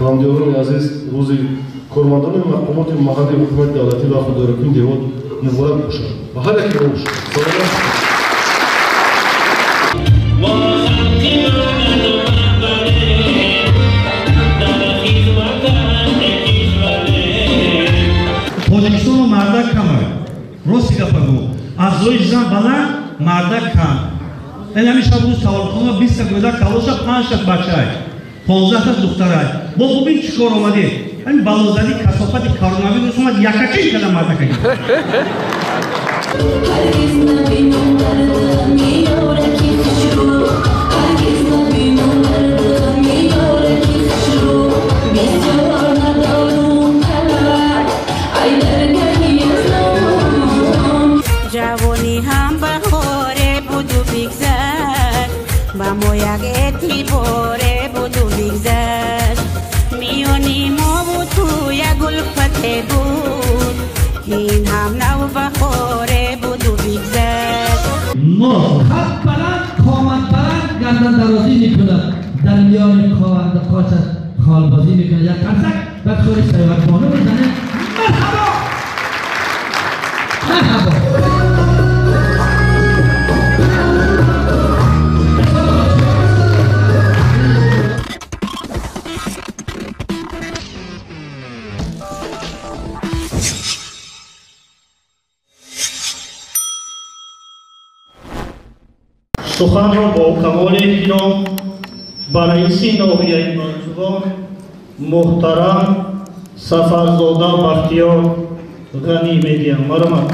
بندیان عزیز روز کارمندان مقامات محلی حکومت دولتی و خوددارکوی دهات مبارک باشد و هر یک روز Tojikiston marda kamar. Rosti gapagu. Azoi zan bala marda kam. Elami shabu savolxona 20 ta go'dak kalosha 5 ta bachai. 15 ta duxtaray. Bo bubin chikor omade. Ani balozali kasofati koronavirus omad yakachin kala marda kagi. جوانی هم بهاره بود و بگذشت با مویقتی باره بود و بگذشت میونی ما بود توی گلفته بود این هم نو بهاره بود و بگذشت ما خط برند کامت برند گردن درازی میکند در میان قاچت خالبازی میکند یک قرصک بخوری سیوت بانو بزنه مرحبا مرحبا سخن را با کمال احترام به رئیس ناحیه منصوران محترم سفرزاده بختیار غنی میگویم. مرحمت.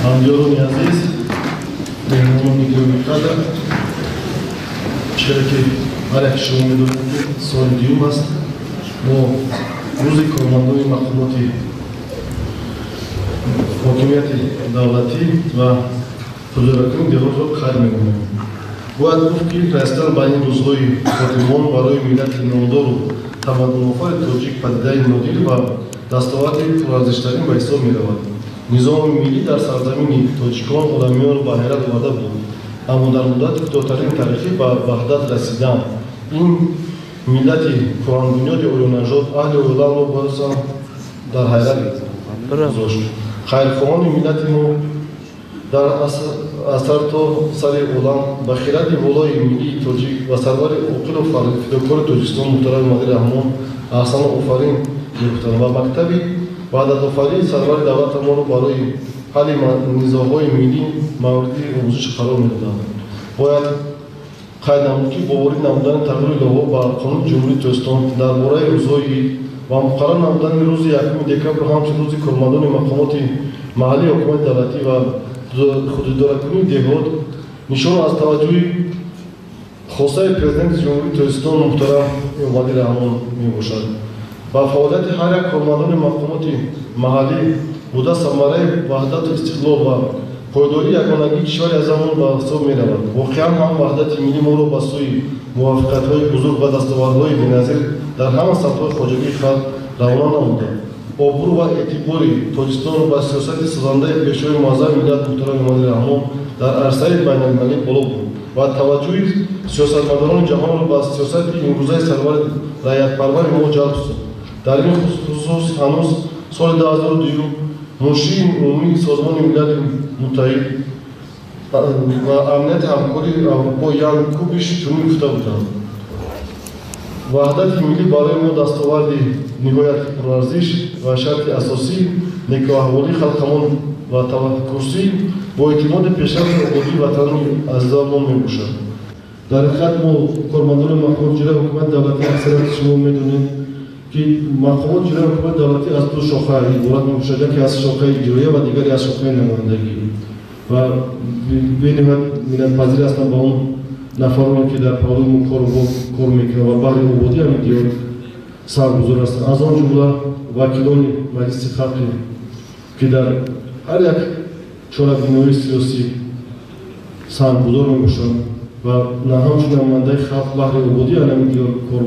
همجاران عزیز مهمانان گرامی قدر، چرا که هر یک شما می‌دانید که سال دیوم است ما روز کارمندان مقامات حاکمیت دولتی و خوددارکوی دهات را خیر می‌کنیم. باید گفت که پیوستن به این روزهای فاطمان برای ملت نامدار و تمدن‌آفر تاجیک پدیده نادر و دستاورد پرارزش‌ترین به حساب می‌رود. نظام ملی در سرزمین تاجیکان عالمیان را به حیرت آورده بود، اما در مدت کوتاه‌ترین تاریخی به وحدت رسیدن این ملت کهن‌بنیاد اولونژاد اهل عالم را بازم در حیرت گذاشت. خیرخواهان ملت ما در اثر تا سر عالم به خیرت والای ملی تاجیک و سرور عاقل و فداکار تاجیکستان محترم مدیر رحمان احسن آفرین می‌گفتند و مکتبی بعد از آفرین سرور دولت ما را برای حل نزاع‌های ملی موردی آموزش قرار می‌دادند. باید قید نمود که باوری نمودن تغییر لایحه به قانون جمهوری تاجیکستان درباره روزهای و مقرر نمودن روز 1 دکمبر همچون روز کارمندان مقامات محلی حکومت دولتی و خوددارکوی دهات نشان از توجه خاصه پرزیدنت جمهوری تاجیکستان محترم مدیر رحمان میباشد. با فعالیت هر یک کارمندان مقامات محلی بوده ثمره وحدت و استقلال و پایداری یگانگی کشور از زمان به حساب می‌رود. واقعا هم وحدت ملی ما را به سوی موفقیت‌های بزرگ و دستاوردهای بی‌نظیر در همه سمت‌های خواجگی خلق روانه نموده. آبرو و اعتبار تاجیکستان را به سیاست سازنده پیشروی معظم ملت محترم مدیر رحمان در عرصه بین‌المللی بالا برد و توجه سیاستمداران جهان را به سیاست امروزه سرور رعیت‌پرور ما جلب شد. در این خصوص هنوز سال 2002 منشی عمومی سازمان ملل متحد و امنیت همکاری با یان کوبیش چنین گفته بودند: وحدت ملی برای ما دستاورد نهایت پرارزش و شرط اساسی نگاه‌آوری خلقمان و تفکرسی با اعتماد پیشرفت آبادی وطن عزیزمان میباشد. در حقیقت ما کارمندان مقامات اجرای حکومت دولتی اکثریت شما میدونید که مقامات اجرای حکومت دولتی از دو شاخه عبارت میباشد، یکی از شاخه اجرایی و دیگری از شاخه نمایندگی و بینهایت ملت‌پذیر هستند با اون نفرانی که در پارلمان کار میکنند و بحر آبادی هم دیگر سرگزار هستند. از آن جمله وکیلان مجلس خلق که در هر یک چاره‌بینایی سیاسی سرگزار میباشند و نه همچون نماینده خلق بحر آبادی هم دیگر کار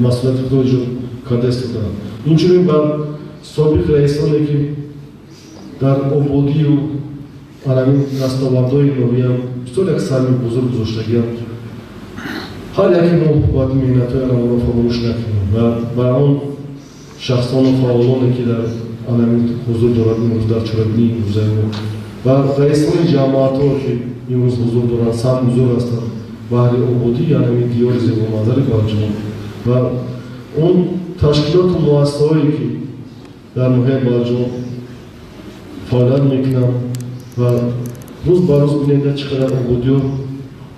مسئولیت خودشون کرده استفاده. اینچنین بر سابق رئیسانی که дар ободию аламин дастовардои ноҳияам бисёр як сарми бузург гузоштагиам. ҳар яке мо бояд меҳнатҳои аламонро фаромӯш накунем ва ба он шахсону фаъолоне ки дар аламин ҳузур дорад имрӯз дар чорабинии имрӯзаи ва раисони ҷамоатҳо ки имрӯз ҳузур доранд сам ҳузур ҳастанд баҳри ободии аламин диёри зебоманзари Балҷумон ва он ташкилоту муассисаҳое ки дар ноҳияи Балҷумон фаъолият мекунанд ва рӯз ба рӯз бинеда чӣ қадар ободиё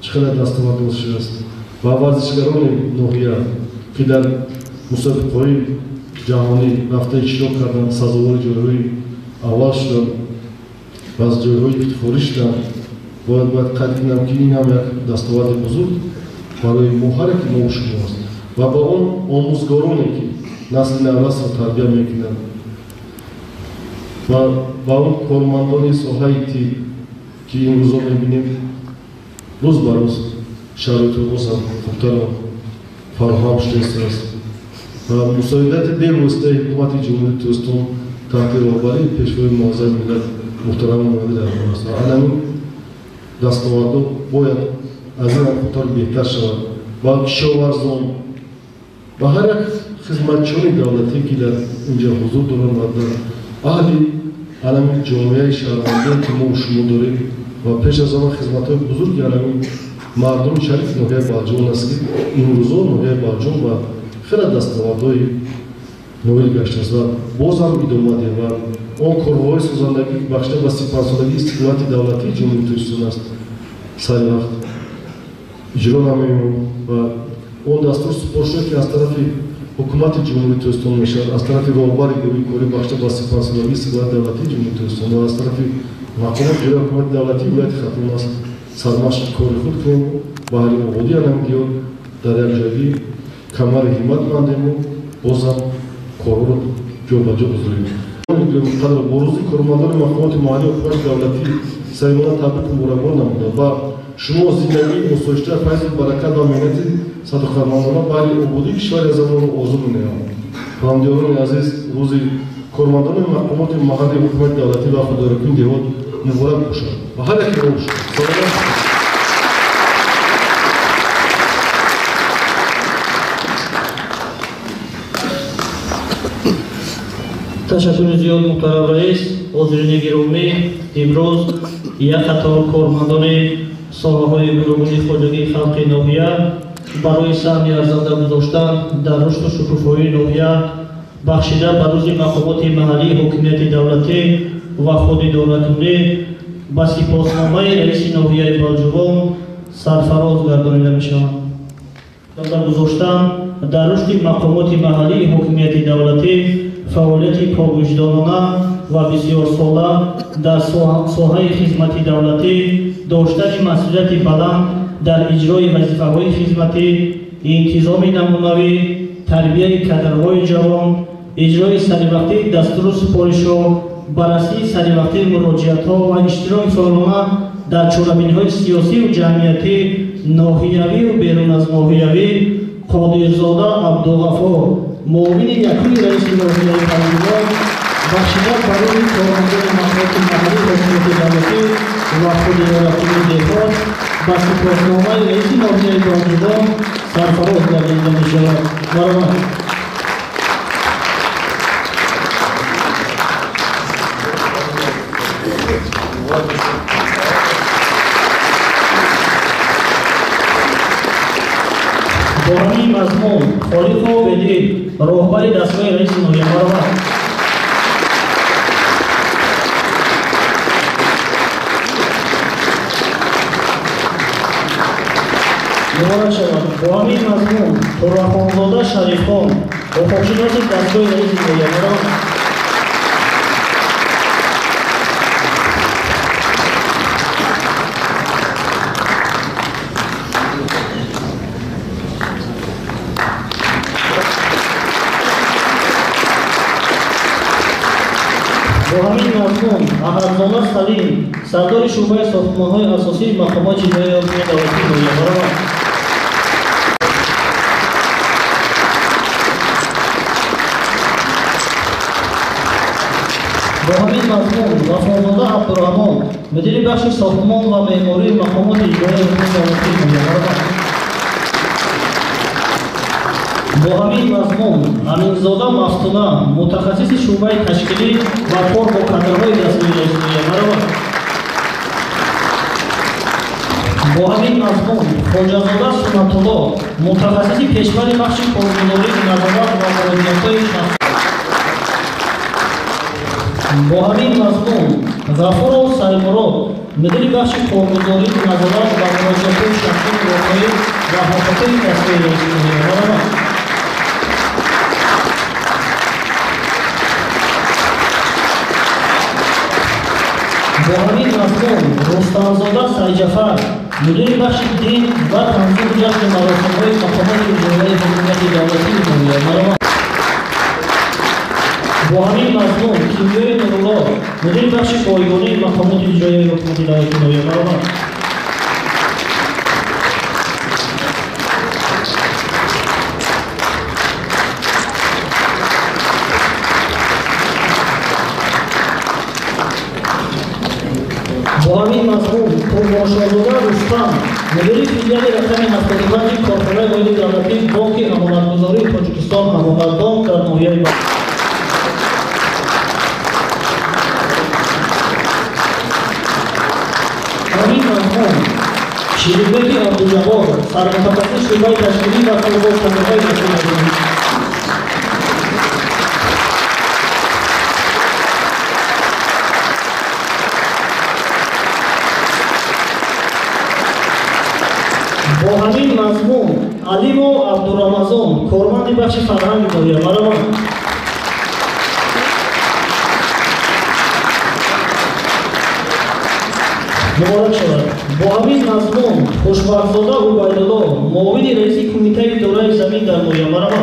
чӣ қадар дастовардор шудааст ва варзишгарони ноҳия ки дар мусобиқаҳои ҷаҳонӣ рафта иштирок карданд сазовори ҷойҳои аввал шуданд ва аз ҷойҳои ифтихорӣ шуданд. бояд қайд кунам ки ин ҳам як дастоварди бузург барои мо ҳар яке мо шумо аст ва ба он омӯзгороне ки насли наврасро тарбия мекунанд ва ба он кормандони соҳаи тиб ки имрӯзо мебинем рӯз ба рӯз шароиту бозам хубтару фароҳам шудааст ва мусоидати бевоситаи ҳукумати ҷумҳурии Туркистон таҳти роҳбарии пешвои муаззаи миллат муҳтарами Муҳаммади дар аст ва аламин дастовардо бояд аз ин ҳам хубтар беҳтар шавад ва кишоварзон ва ҳар як хизматчиёни давлатӣ ки дар инҷо ҳузур доранд ва дар аҳли аламин ҷомеаи шаҳрвандие ки мо шумо дорем ва пеш аз ҳама хизматҳои бузурги аламин мардуми шарифи ноҳияи Балҷумон аст ки имрӯзо ноҳияи Балҷумон ва хеле дастовардҳои ноил гаштааст ва бозам идома диҳад ва он корҳои созандагӣ ки бахшида ба сипарсолагии истиқлолияти давлатии ҷумҳурии Туркистон аст сари вақт иҷро намеёбад ва он дастур супоршуде ки аз тарафи ҳукумати ҷумҳурии Туркистон мешавад аз тарафи роҳбари гурӯҳи корӣ бахшида ба сипарсолагии истиқлолияти давлатии ҷумҳурии Туркистон ва аз тарафи мақомоти ҷойи ҳукумати давлатии вилояти Хатум аст сармашқи кори худ кунем баҳри ободии аламин диёр дар якҷоягӣ камари ҳиммат бандему бозам корҳоро ҷобаҷо гузорем. бо рӯзи кормандони мақомоти маҳаллии ҳукумати давлатӣ саримона табрик муборакбод намуда ва шумо зиндагии осоишта файзу баракат ва меҳнати садуқармандона баҳри ободии кишвари азамонро озу менамам. ҳамдиёрони азиз, рӯзи кормандони мақомоти маҳаллии ҳукумати давлатӣ ва худдорикунии деҳот муборак бошад ва ҳар яке мо бошад. ташаккури зиёд муҳтарам раис, ҳозирини гиромӣ, имрӯз як қатор кормандони соҳаҳои гуногуни хоҷагии халқи ноҳия барои саҳми арзанда гузоштан дар рушду шукуфоии ноҳия бахшида ба рӯзи мақомоти маҳаллии ҳокимияти давлатӣ ва худ идоракунӣ ба сипосномаи раиси ноҳияи Балҷумон сарфароз гардонида мешаванд. ба гузоштан дар рушди мақомоти маҳаллии ҳокимияти давлатӣ фаъолияти повуҷдонона ва бисёрсола дар соҳаи хизмати давлатӣ доштани масъулияти баланд дар иҷрои вазифаҳои хизматӣ, интизоми намунавӣ, тарбияи кадрҳои ҷавон, иҷрои саривақтии дастуру супоришҳо, баррасии саривақтии муроҷиатҳо ва иштироки фаъолона дар чорабиниҳои сиёсиву ҷамъиятӣ ноҳиявию берун аз ноҳиявӣ Қодирзода Абдуғафор муовини якуми раиси ноҳияи Балҷумон бахшида барои кормандони мақомоти маҳаллии ҳокимияти давлатӣ ва худидоратунии деҳот ба сипосномаи раиси ноҳияи Балҷумон сарфароз гардонида мешавад. Марҳамат. با همین مضمون خالق بدید راهبر دستگاه رئیس نویه مرحبا. مبارک شود. با همین مضمون طرفخانزاده شریف خان حقوقشناس دستگاه رئیس نویه مرحبا. با همین مضمون احمدزاده سلیم سردار شعبه ساختمان‌های اساسی مقامات جنایی حکومت دولتی نویه مرحبا. با همین مضمون وفازاده عبدالرحمن مدیر بخش ساختمان و معماری مقامات اجرایی حکومت دولتی می‌گوید. با همین مضمون امینزاده مفتونه متخصص شعبه تشکیلی و کار با کادرهای رسمی اجرایی می‌گوید. با همین مضمون خواجه‌زاده سنت‌الله متخصص کشور بخش کارگزاری نظارت و مراجعت‌های شخصی. با همین مضمون غفور سیمراد مدیر بخش کارگزاری نظارت و مراجعت‌های شخصی واقعی و حقوقی تصویر می‌گوید. با همین مضمون رستمزاده سیدجعفر مدیر بخش دین و تنظیم جشن مراسم‌های مقامات اجرایی حکومت دولتی می‌گوید. با همین مضمون کیمیای نورالله مدیر بخش پایگانی مقامات اجرایی حکومت دولتی می‌گوید. با همین مضمون پرماشاءالله رستم مدیر فیلیال رقم 75 کارخانه واحد دولتی بانک امانتگذاری تاجیکستان امانتبانک در ناحیه بلخ. همین مضمون شیرینبک عبدالجبار سرمتخصص شعبه تشکیلی و کارگزارهای رسمی. با همین مضمون علیم و عبدالرمضان کارمند بخش فرهنگ دایر مرحبا. مبارک شود. با همین مضمون خوشبخت‌زاده عبیدالله معاون رئیس کمیته اداره زمین در ناحیه مرحبا.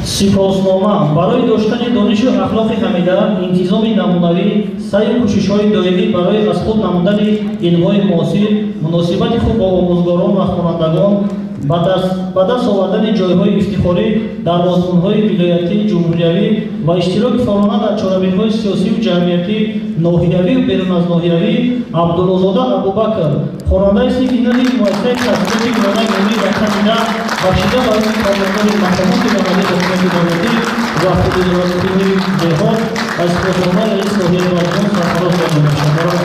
سپاسنامه برای داشتن دانش و اخلاق حمیده انتظام نمونوی سعی و کوشش‌های دائمی برای از خود نمودن علم‌های معاصر مناسبت خوب با آموزگاران و خوانندگان به دست آوردن جایهای افتخاری در آزمون‌های ولایتی جمهوریوی و اشتراک فعالانه در چاره‌بین‌های سیاسی و جمعیتی ناحیوی و بیرون از ناحیوی عبدالله‌زاده ابوبکر خواننده صنف نظم مؤسسه تحصیلاتی میانه ملی در کانادا بخشیده برای کارمندان مقامات محلی حکومت دولتی و خود اداره‌های جهاد از سپاسنامه رئیس ناحیه مردم سرفراز داده می‌شود.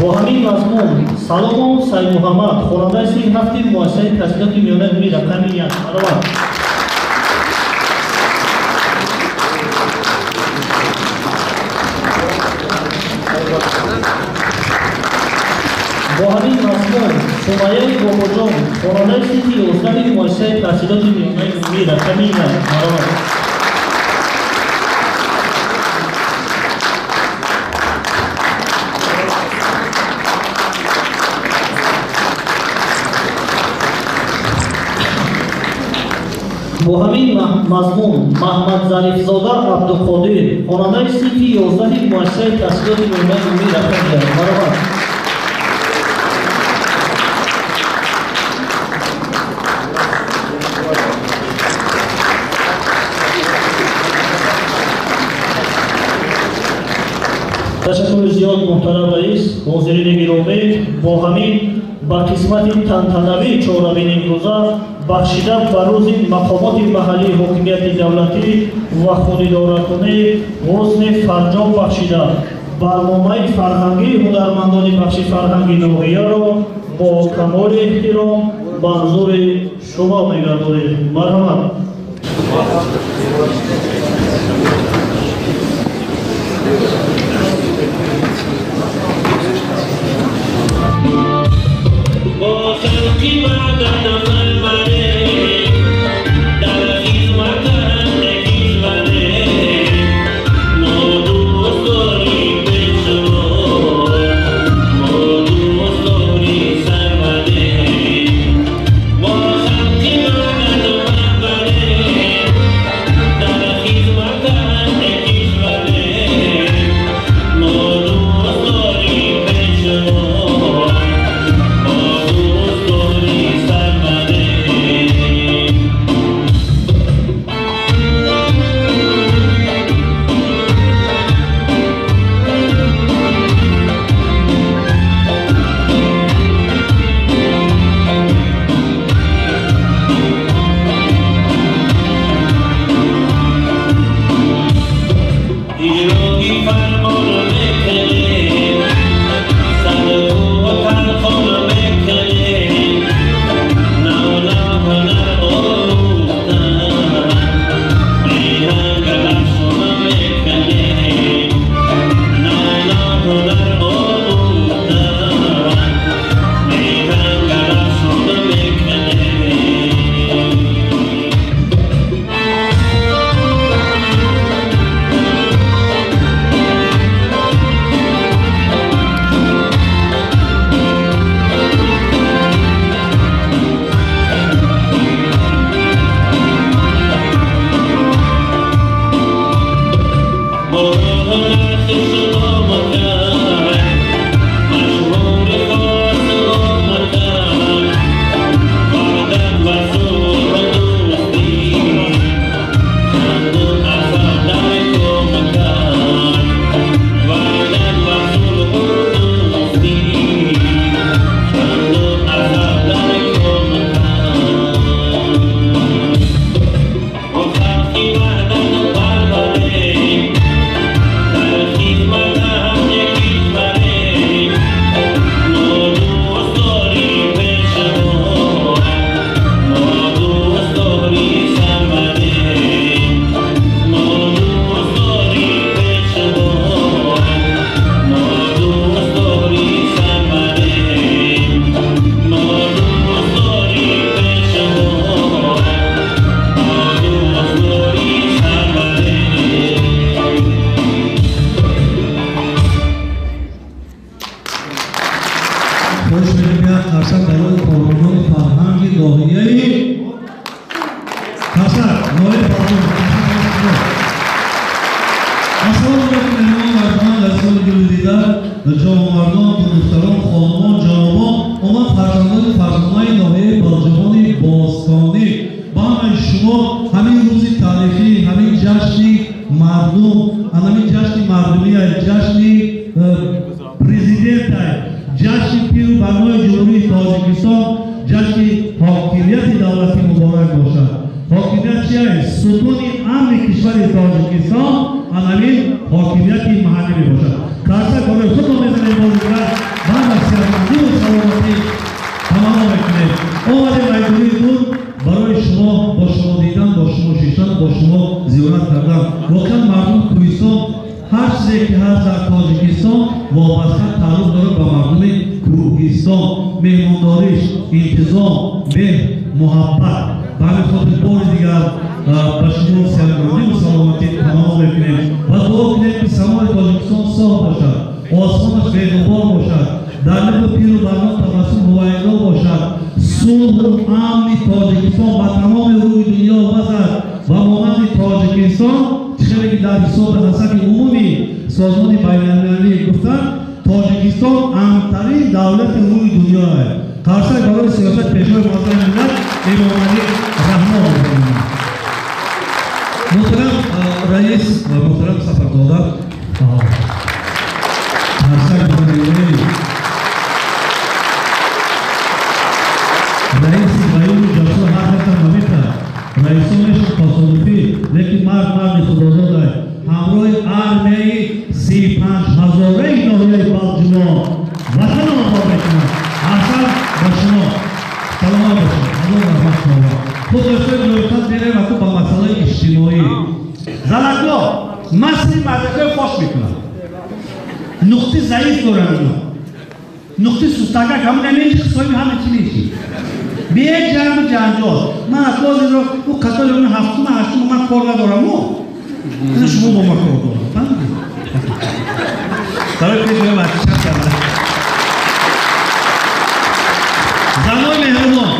با همین مضمون سلام سید محمد خواننده صنف هفت مؤسسه تحصیلات میانه ملی رقم 1 مرحبا. با همین مضمون سمیه باباجان خواننده صنف 11 مؤسسه تحصیلات میانه ملی رقم 1 مرحبا. با همین مضمون محمد ظریفزاده عبدالقادر خواننده صنف 11 مؤسسه تحصیلات میانه ملی رقم 1 مرحبا. تشکر زیاد محترم رئیس حاضرین گرامی. با همین با قسمت تنتنوی چهارمین امروزه بخشیده به روز مقامات محلی حاکمیت دولتی و خودادارانه حسن فرجام بخشیده برنامه فرهنگی هنرمندان بخش فرهنگی ناحیه را با کمال احترام به حضور شما می‌گذاریم. مرحبا. Bye. Karsar, Noel Balcı. Assalomu alaykum mehmonlar, aziz guldilar, javomardan, do'stlarim, xonimon, janobon, omad farzandoni Farg'onai nohiyayi Balcimoni Bostoni. Ba'zi shuma hamin ro'zi tarixiy, hamin jashni mardum, hamin jashni mardumiyat, jashni prezident, jashni piru barnoyi Jumhuriy Tojikiston, jashni hokimiyati davlati muborak boshlad. Hokimiyat chiqadi, sutuni amri kishvari Tojikiston, anamin hokimiyati mahalliy boshlad. Karsar bola xuddi o'zini bo'ldilar, ba'zi siyosatni salohiyati tamom etildi. Omadi maydonidur برای شما با شما دیدن، با شما شیشتن، با شما زیارت کردن. واقعا مردم کوهستان هر چیزی که هست در تاجیکستان وابسته تعلق داره به مردم کوهستان. مهمانداریش، انتظام، مهر، محبت. برای خاطر بار دیگر به شما سلامتی و سلامتی تمام بکنیم و دعا کنیم که سماع تاجیکستان صاف باشد، آسمانش به‌غبار باشد، در لب پیر و برنامه تبسم هوایدا باشد. صلح و امن تاجیکستان با تمام روی دنیا وزد و مانند تاجیکستان چیزی که در حساب حساب عمومی سازمان بین‌المللی گفتن تاجیکستان امن‌ترین دولت روی دنیا است. کارشناس برای سیاست پیشروی معظم ملت امامعلی رحمان می‌کنند. محترم رئیس و محترم سفرزاده کارشناس برای رئیس بیان جلسه هر هفته نمی‌کنه. رئیسانش تصادفی، لیکن مرد خداداد است. همراه آرمیای 35,000 ناحیه بلجیکا وطن آباد می‌کنند. اصلا به شما سلام باشید. خدا رحمت کنه. خود داشته لطفاً دیره وقت با مسائل اجتماعی. زلکا مسئله مردکای فاش می‌کنند. نقطه ضعیف دارند. نقطه سوستگاه همون نمیشه خواهیم همه چی نیستی. به یک جمع جنجال من اطلاعی رو او قطعه اون هفتم هشتم من کار ندارم اینه شما با ما کار دارم برای پیش باید بچه شد کرده زنای مهرمان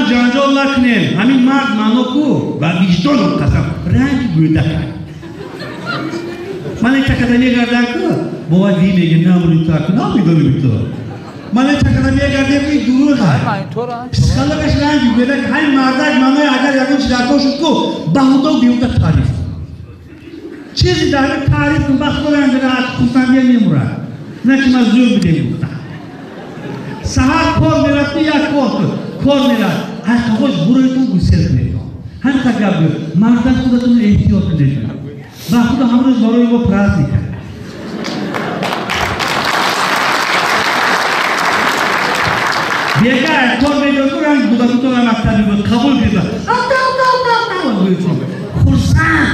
جنجال نکنیم همین مرد منو کو و وجدان قسم رنگ گویده کرد من این تکدنی گردن که باید دی میگه نمونی تاکو نمیدونی بیتر من این تکدنی گردن که دور پسیکالوگش رنگ گویده که همین مردک منوی اگر یکون چیزارکو شد که بهودا و بیوده تعریف چیزی در این تعریف کن بخت دارن دیگه از خونتنگیه میمورد نه که من زور بیدیم گفتم سهر کار میرد یک کار میرد حتی خوش برویتون گوسیل میدون همین تکر بیاد مردک خودتون احتیاط میدون و خدا همروز برای با پرست میکرد بیگه کار میدون رنگ بودن تو هم مکتبی بود قبول بیدن خورسن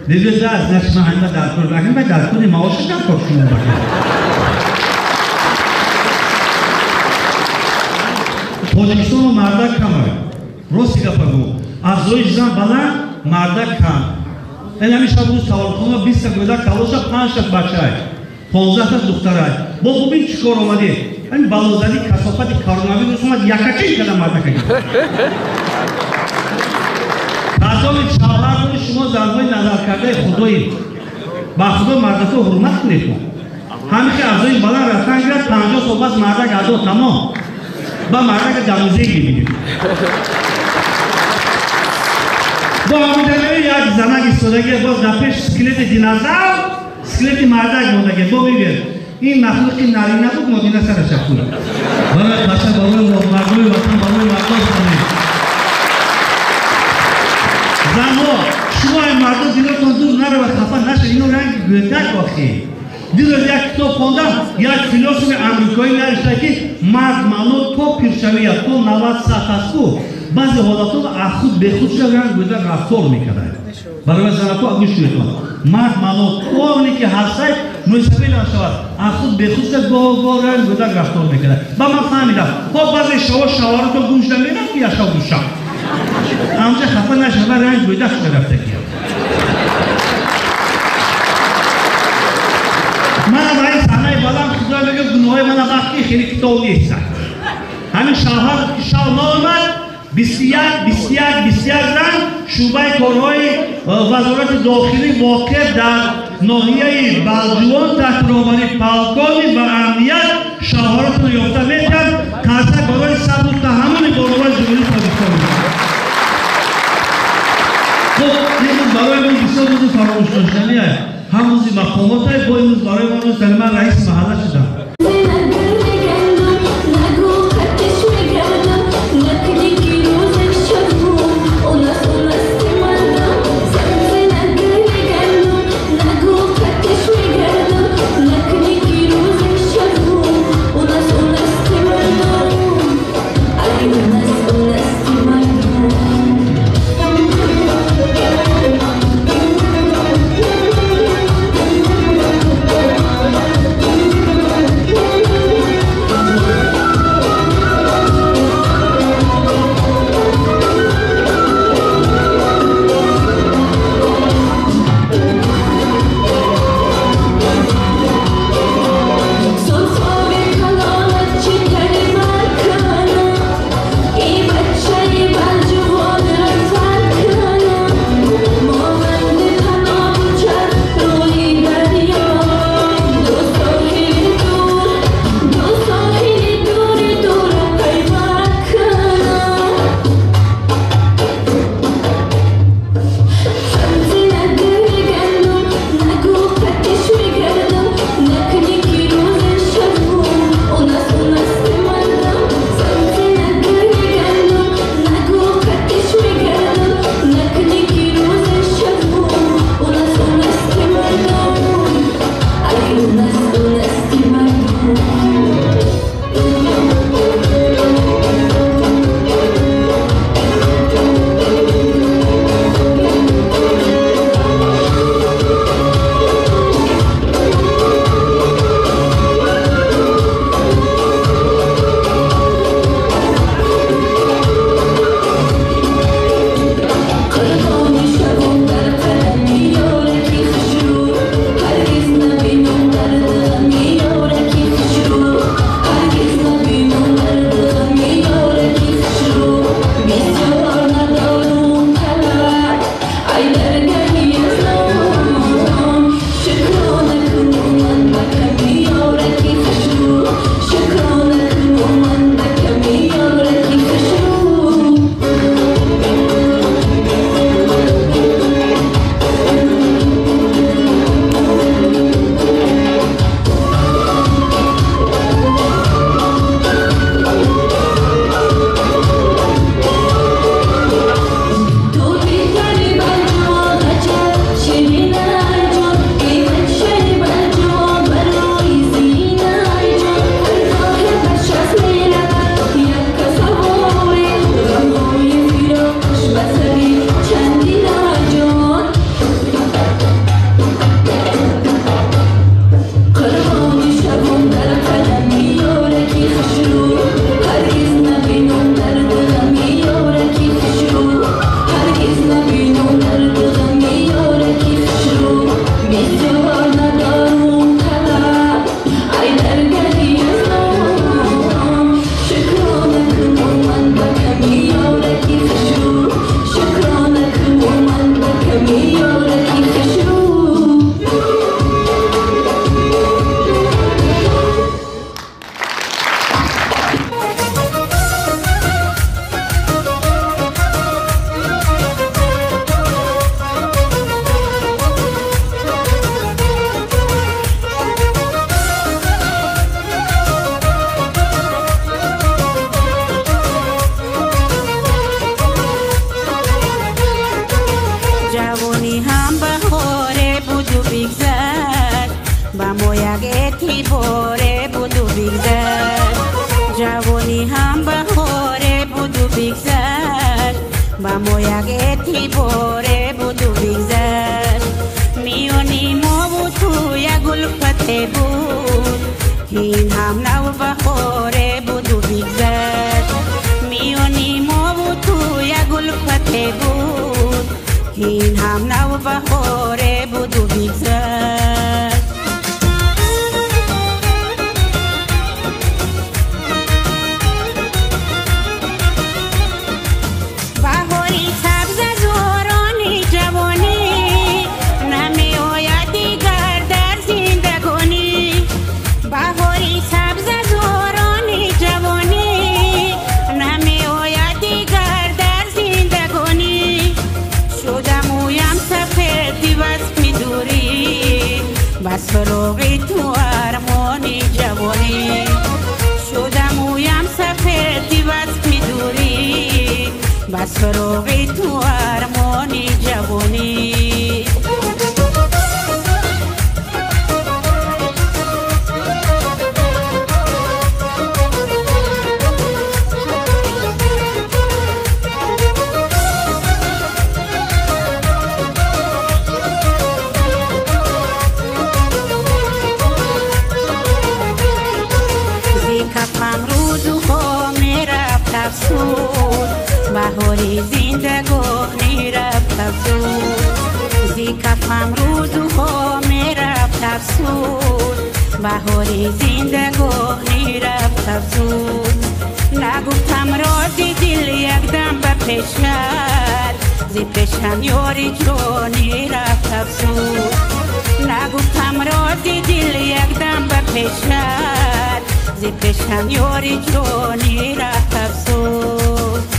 دیگه دست نشمه همه در کار بکنیم و در کنی معاشش در کار شما بکنیم تاجیکستان و مردک کمه راستی گفت بگو افزایش زن بلند مردک کم این همیشه روز سوال کنه 20 تا گوده کلاشا 5 تا بچه های 15 تا دختر های با خوبین چیکار آمده این بلازدی کسافت کارناوی روز اومد یکچین کده مردک گید قضا چهار کنی شما زنهای نظر کرده خدایی با خدا مردک رو حرمت کنید همین که افزایش بلند رفتن گرد 50 سال بس مردک ادا تمام با مردک جموزه گیدید با آمدنه یک زنگ ایستادگی باز در پیش سکلت دینازور سکلت مردک موندگی با بگیر این مخلوقی نرینه بود مدینه سرش کنه برای قصه برای مردمی وطن برای مردم کنید زنها شما این مردم دیلتون دور نره و خفه نشه اینو رنگ گویدک باخی دیگر یک کتاب خوندم یک فیلسوف امریکایی نوشته که مرد منو تو پیرشویت تو 90 ساعت است کو بعضی حالاتو از خود به خود شدن گویده رفتار میکرده برای زنکو گوش کنید مرد منو طوری که هسته نویسبی نشود از خود به خود شد گاه رنگ گویده رفتار میکرده با من فهمیدم خب بعضی شوارا تو گوش نمیدم که یشا گوشم همچه خفه نشده رنگ گویده شده رفته کیم من برای صحنه بلند خدا بگم گناه من وقتی خیلی کتاب نیست همین شوهر که شو نامد 21 زن شعبه کارهای وزارت داخلی واقع در ناحیه بلجوان تحت رهبری پاکانی و امنیت شواهد را یافته می‌کرد که برای صبر و تحمل بانوان جمهوری پاکستان خب این برای ما بسیار روز فراموش داشتنی است. هم روزی مقامات های با این روز برای ما روز در من رئیس محله شدم. Bahori sabza zor مویم سفیدی بس میدوری بس فروغی تو ارمانی جوانی شدم مویم سفیدی بس میدوری بس فروغی تو ارمانی جوانی بهاری زندگانی رفت افزود زی کفم روزها می رفت افزود بهاری زندگانی رفت افزود نگفتم رازی دل یک دم به پیشت زی پیشم یاری جانی رفت افزود نگفتم رازی دل یک دم به پیشت زی پیشم یاری جانی رفت افزود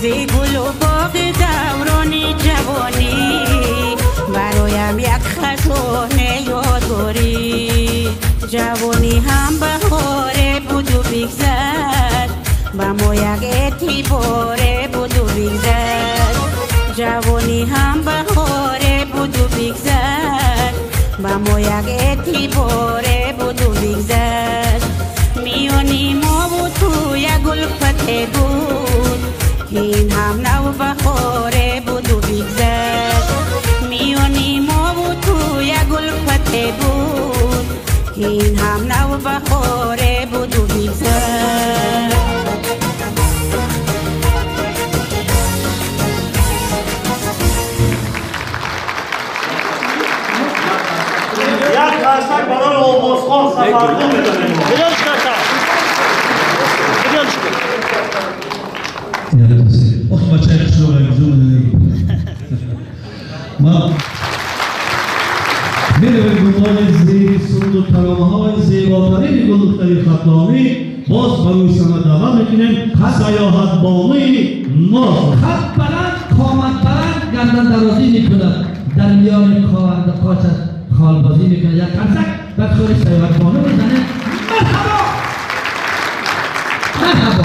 زی گل و باغ دوران جوانی برایم یک خزان یادگاری جوانی هم بهاره بود و بگذشت با ما یک اعتباره بود و بگذشت جوانی هم بهاره بود و بگذشت با ما یک اعتباره بود و بگذشت میانی ما و تو یک الفت بود این هم نو بهاره بود و بگذشت میانی ما و تو یک الفت بود این هم نو بهاره بود و بگذشت یک قرصک برای آوازخوان سفرخون میدونیم بجانش کشم بجانش وقت بچه کشلو را بزرگ ما میرویم دنبال زیر سرود و ترانه های زیباترین گلدختری خطلامی باز بروی سنه دوام میکنیم سیاحت بانی ما خط بلند قامت بلند گردن درازی میکند در میان کارنده قاچت خالبازی میکند یک قرصک بعد خوری سیاحت بانو بزنه مرحبا مرحبا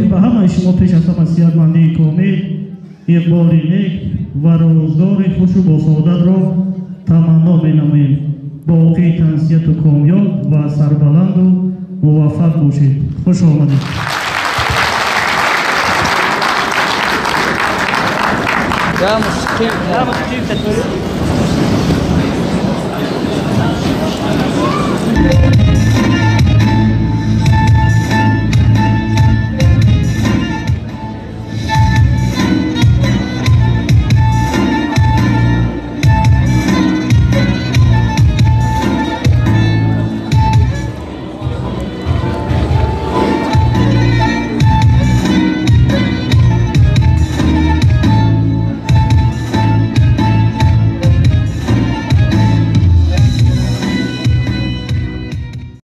به همه شما پیش از همه صحتمندی کامل، اقبال نیک و روزگار خوش و با سعادت را تمنا می‌نماییم. باقی تنسیت و کامیاب و سربلند و موفق باشید. خوش آمدید. Ya, musiquinha.